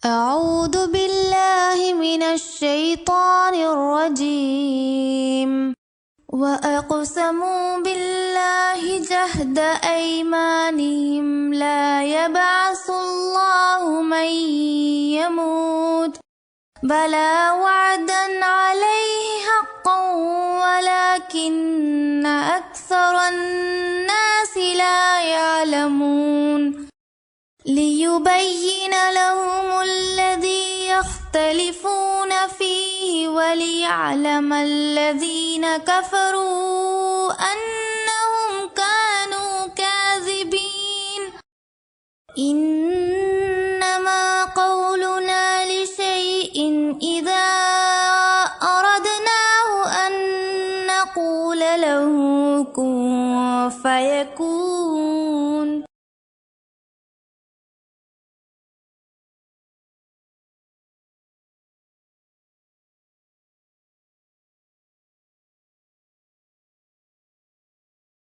أعوذ بالله من الشيطان الرجيم. وأقسموا بالله جهد أيمانهم لا يبعث الله من يموت بلى وعدا عليه حقا ولكن أكثر الناس لا يعلمون ليبين لهم الذي يختلفون فيه وليعلم الذين كفروا أنهم كانوا كاذبين.